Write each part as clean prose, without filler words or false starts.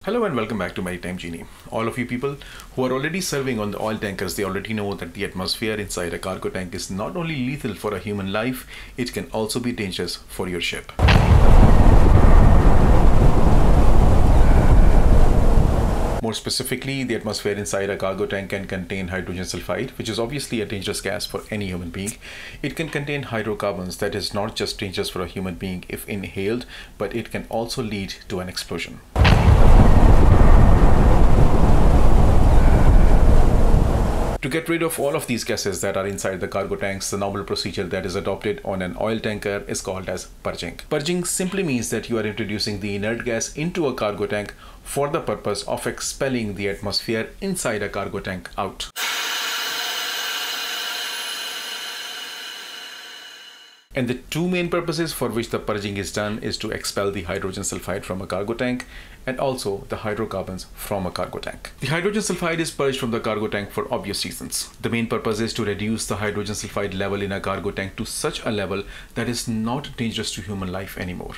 Hello and welcome back to Maritime Genie. All of you people who are already serving on the oil tankers, they already know that the atmosphere inside a cargo tank is not only lethal for a human life, it can also be dangerous for your ship. More specifically, the atmosphere inside a cargo tank can contain hydrogen sulfide, which is obviously a dangerous gas for any human being. It can contain hydrocarbons, that is not just dangerous for a human being if inhaled, but it can also lead to an explosion. To get rid of all of these gases that are inside the cargo tanks, the normal procedure that is adopted on an oil tanker is called as purging. Purging simply means that you are introducing the inert gas into a cargo tank for the purpose of expelling the atmosphere inside a cargo tank out. And the two main purposes for which the purging is done is to expel the hydrogen sulfide from a cargo tank and also the hydrocarbons from a cargo tank. The hydrogen sulfide is purged from the cargo tank for obvious reasons. The main purpose is to reduce the hydrogen sulfide level in a cargo tank to such a level that is not dangerous to human life anymore,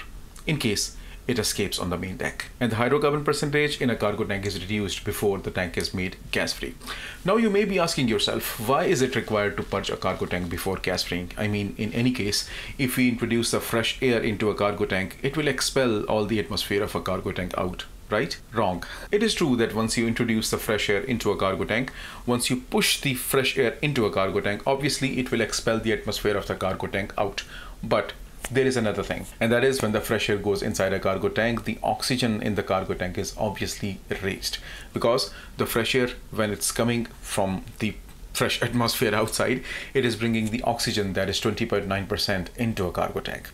in case it escapes on the main deck. And the hydrocarbon percentage in a cargo tank is reduced before the tank is made gas-free. Now you may be asking yourself, why is it required to purge a cargo tank before gas-freeing? I mean, in any case, if we introduce the fresh air into a cargo tank, it will expel all the atmosphere of a cargo tank out, right? Wrong. It is true that once you introduce the fresh air into a cargo tank, once you push the fresh air into a cargo tank, obviously it will expel the atmosphere of the cargo tank out. But there is another thing, and that is when the fresh air goes inside a cargo tank, the oxygen in the cargo tank is obviously raised, because the fresh air, when it's coming from the fresh atmosphere outside, it is bringing the oxygen, that is 20.9%, into a cargo tank.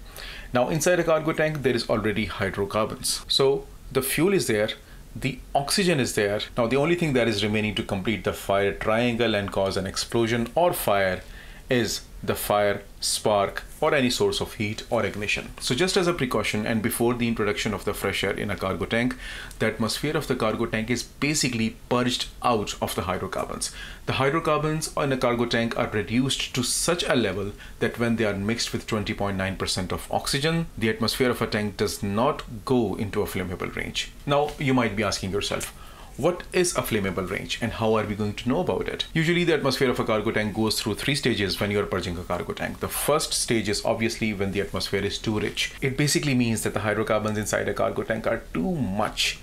Now inside a cargo tank there is already hydrocarbons, so the fuel is there, the oxygen is there. Now the only thing that is remaining to complete the fire triangle and cause an explosion or fire is the fire, spark, or any source of heat or ignition. So just as a precaution and before the introduction of the fresh air in a cargo tank, the atmosphere of the cargo tank is basically purged out of the hydrocarbons. The hydrocarbons in a cargo tank are reduced to such a level that when they are mixed with 20.9% of oxygen, the atmosphere of a tank does not go into a flammable range. Now you might be asking yourself, what is a flammable range and how are we going to know about it? Usually the atmosphere of a cargo tank goes through 3 stages when you are purging a cargo tank. The first stage is obviously when the atmosphere is too rich. It basically means that the hydrocarbons inside a cargo tank are too much.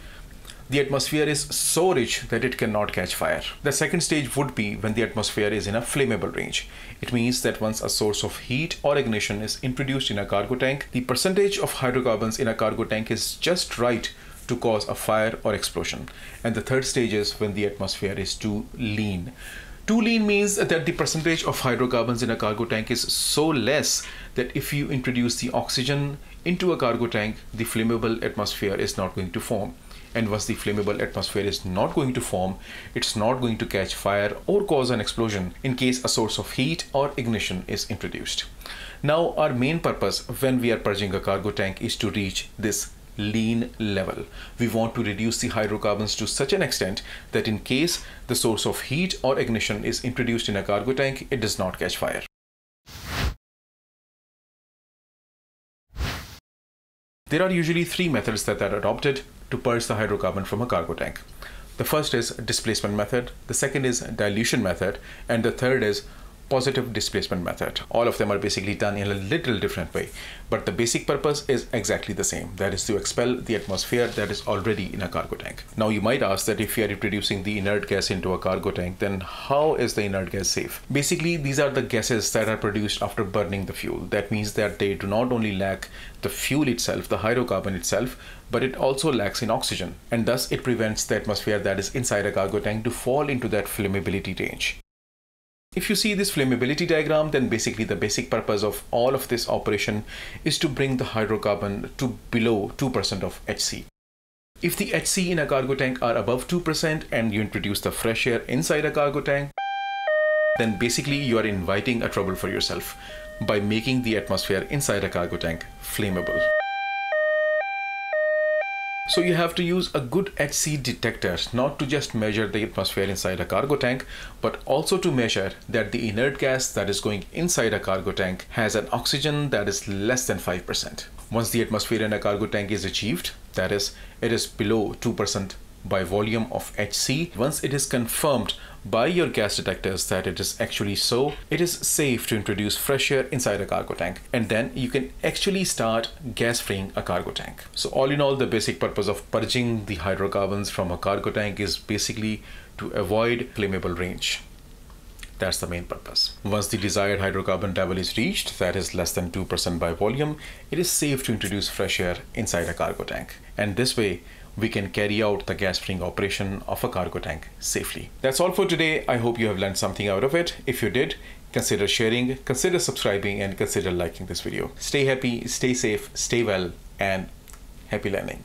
The atmosphere is so rich that it cannot catch fire. The second stage would be when the atmosphere is in a flammable range. It means that once a source of heat or ignition is introduced in a cargo tank, the percentage of hydrocarbons in a cargo tank is just right to cause a fire or explosion. And the third stage is when the atmosphere is too lean. Too lean means that the percentage of hydrocarbons in a cargo tank is so less that if you introduce the oxygen into a cargo tank, the flammable atmosphere is not going to form. And once the flammable atmosphere is not going to form, it's not going to catch fire or cause an explosion in case a source of heat or ignition is introduced. Now our main purpose when we are purging a cargo tank is to reach this lean level. We want to reduce the hydrocarbons to such an extent that in case the source of heat or ignition is introduced in a cargo tank, it does not catch fire. There are usually 3 methods that are adopted to purge the hydrocarbon from a cargo tank. The first is displacement method, the second is dilution method, and the third is positive displacement method. All of them are basically done in a little different way, but the basic purpose is exactly the same, that is to expel the atmosphere that is already in a cargo tank. Now you might ask that if you are introducing the inert gas into a cargo tank, then how is the inert gas safe? Basically, these are the gases that are produced after burning the fuel. That means that they do not only lack the fuel itself, the hydrocarbon itself, but it also lacks in oxygen, and thus it prevents the atmosphere that is inside a cargo tank to fall into that flammability range. If you see this flammability diagram, then basically the basic purpose of all of this operation is to bring the hydrocarbon to below 2% of HC. If the HC in a cargo tank are above 2% and you introduce the fresh air inside a cargo tank, then basically you are inviting a trouble for yourself by making the atmosphere inside a cargo tank flammable. So you have to use a good HC detector, not to just measure the atmosphere inside a cargo tank, but also to measure that the inert gas that is going inside a cargo tank has an oxygen that is less than 5%. Once the atmosphere in a cargo tank is achieved, that is, it is below 2% by volume of HC, once it is confirmed by your gas detectors that it is actually so, it is safe to introduce fresh air inside a cargo tank, and then you can actually start gas freeing a cargo tank. So all in all, the basic purpose of purging the hydrocarbons from a cargo tank is basically to avoid flammable range. That's the main purpose. Once the desired hydrocarbon level is reached, that is less than 2% by volume, it is safe to introduce fresh air inside a cargo tank. And this way, we can carry out the gas freeing operation of a cargo tank safely. That's all for today. I hope you have learned something out of it. If you did, consider sharing, consider subscribing, and consider liking this video. Stay happy, stay safe, stay well, and happy learning.